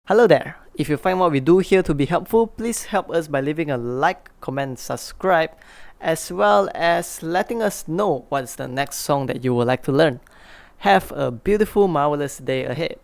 Hello there! If you find what we do here to be helpful, please help us by leaving a like, comment, subscribe, as well as letting us know what's the next song that you would like to learn. Have a beautiful, marvelous day ahead.